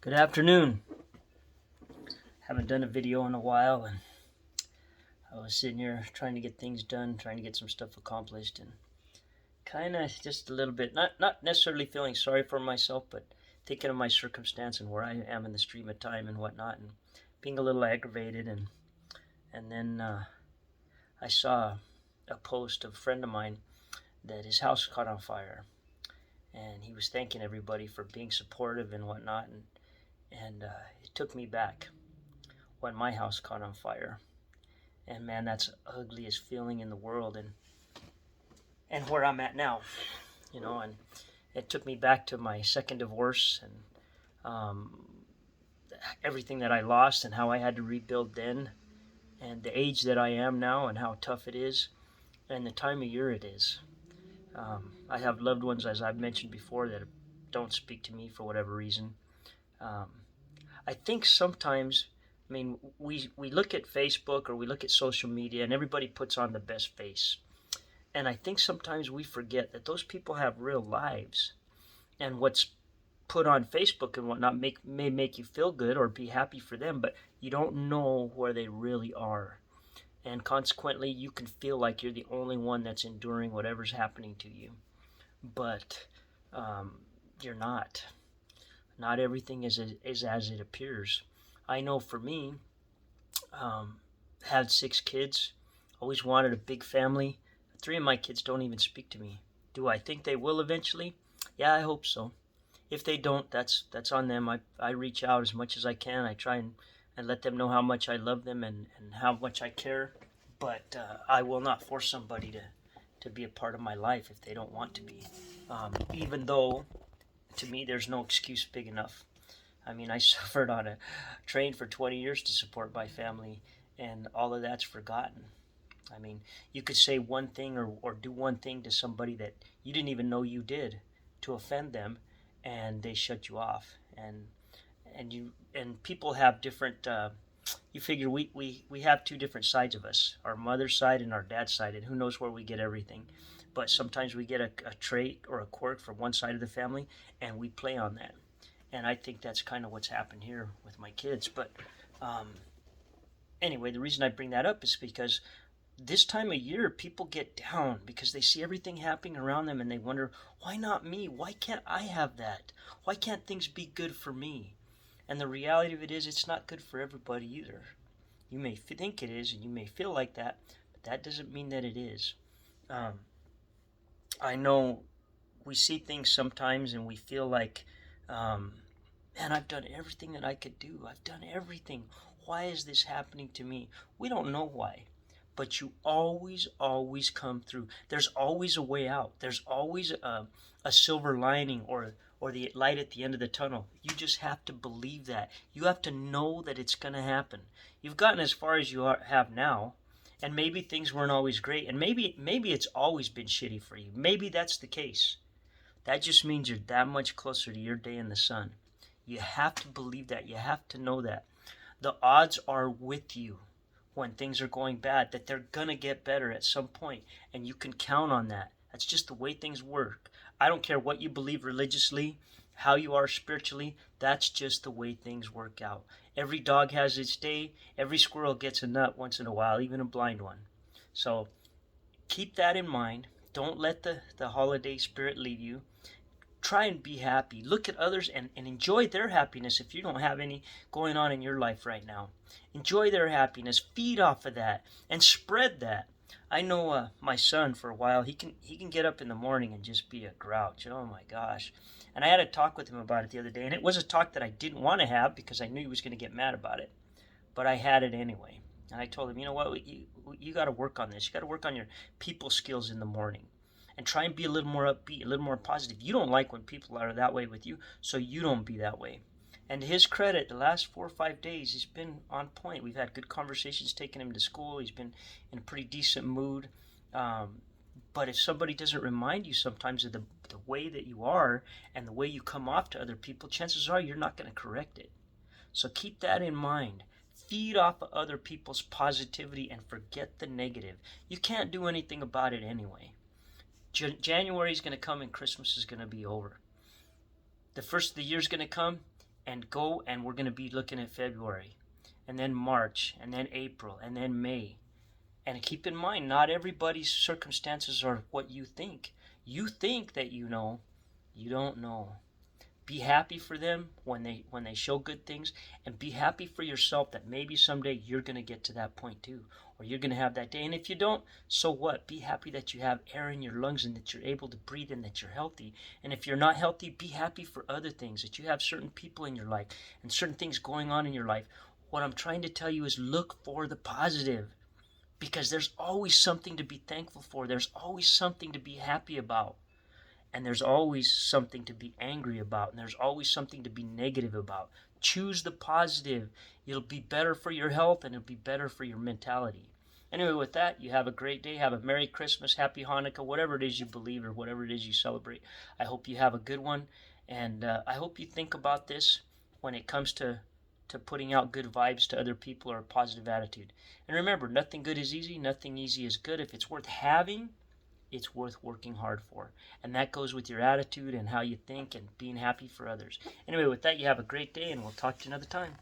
Good afternoon. Haven't done a video in a while, and I was sitting here trying to get things done, trying to get some stuff accomplished, and kind of just a little bit, not necessarily feeling sorry for myself, but thinking of my circumstance and where I am in the stream of time and whatnot, and being a little aggravated. And then I saw a post of a friend of mine that his house caught on fire, and he was thanking everybody for being supportive and whatnot, and it took me back when my house caught on fire. And man, that's the ugliest feeling in the world, and where I'm at now, and it took me back to my second divorce, and everything that I lost and how I had to rebuild then, and the age that I am now and how tough it is, and the time of year it is. I have loved ones, as I've mentioned before, that don't speak to me for whatever reason. I think sometimes, we look at Facebook or we look at social media and everybody puts on the best face. And I think sometimes we forget that those people have real lives. And what's put on Facebook and whatnot may make you feel good or be happy for them, but you don't know where they really are. And consequently, you can feel like you're the only one that's enduring whatever's happening to you. But you're not. Not everything is as it appears. I know for me, had 6 kids, always wanted a big family. 3 of my kids don't even speak to me. Do I think they will eventually? Yeah, I hope so. If they don't, that's on them. I reach out as much as I can. I try and let them know how much I love them and how much I care. But I will not force somebody to be a part of my life if they don't want to be. Even though, to me, there's no excuse big enough. I suffered on a train for 20 years to support my family, and all of that's forgotten. You could say one thing or do one thing to somebody that you didn't even know you did to offend them, and they shut you off. And people have different. You figure we have 2 different sides of us: our mother's side and our dad's side, and who knows where we get everything. But sometimes we get a trait or a quirk from one side of the family, and we play on that. And I think that's kind of what's happened here with my kids. But anyway, the reason I bring that up is because this time of year, people get down because they see everything happening around them and they wonder, why not me? Why can't I have that? Why can't things be good for me? And the reality of it is, it's not good for everybody either. You may think it is and you may feel like that, but that doesn't mean that it is. I know we see things sometimes and we feel like, man, I've done everything that I could do. I've done everything. Why is this happening to me? We don't know why. But you always come through. There's always a way out. There's always a silver lining or the light at the end of the tunnel. You just have to believe that. You have to know that it's going to happen. You've gotten as far as you have now, and maybe things weren't always great, and maybe it's always been shitty for you. Maybe that's the case. That just means you're that much closer to your day in the sun. You have to believe that. You have to know that. The odds are with you when things are going bad, that they're going to get better at some point, and you can count on that. That's just the way things work. I don't care what you believe religiously, how you are spiritually, that's just the way things work out. Every dog has its day, every squirrel gets a nut once in a while, even a blind one. So keep that in mind. Don't let the holiday spirit leave you. Try and be happy. Look at others and enjoy their happiness if you don't have any going on in your life right now. Enjoy their happiness. Feed off of that and spread that. I know my son, for a while, he can get up in the morning and just be a grouch. Oh my gosh. And I had a talk with him about it the other day, and it was a talk that I didn't want to have because I knew he was going to get mad about it. But I had it anyway. And I told him, you know what, you got to work on this. You got to work on your people skills in the morning. And try and be a little more upbeat, a little more positive. You don't like when people are that way with you, so you don't be that way. And to his credit, the last 4 or 5 days, he's been on point. We've had good conversations, taking him to school. He's been in a pretty decent mood. But if somebody doesn't remind you sometimes of the way that you are and the way you come off to other people, chances are you're not going to correct it. So keep that in mind. Feed off of other people's positivity and forget the negative. You can't do anything about it anyway. January is going to come and Christmas is going to be over. The first of the year is going to come. and go, and we're going to be looking at February, and then March, and then April, and then May. And keep in mind, not everybody's circumstances are what you think. You think that you know, you don't know. Be happy for them when they show good things, and be happy for yourself that maybe someday you're going to get to that point too, or you're going to have that day. And if you don't, so what? Be happy that you have air in your lungs and that you're able to breathe and that you're healthy. And if you're not healthy, be happy for other things, that you have certain people in your life and certain things going on in your life. What I'm trying to tell you is look for the positive, because there's always something to be thankful for. There's always something to be happy about. And there's always something to be angry about. And there's always something to be negative about. Choose the positive. It'll be better for your health, and it'll be better for your mentality. Anyway, with that, you have a great day. Have a Merry Christmas, Happy Hanukkah, whatever it is you believe or whatever it is you celebrate. I hope you have a good one. And I hope you think about this when it comes to putting out good vibes to other people, or a positive attitude. And remember, nothing good is easy. Nothing easy is good. If it's worth having, it's worth working hard for. And that goes with your attitude and how you think and being happy for others. Anyway, with that, you have a great day, and we'll talk to you another time.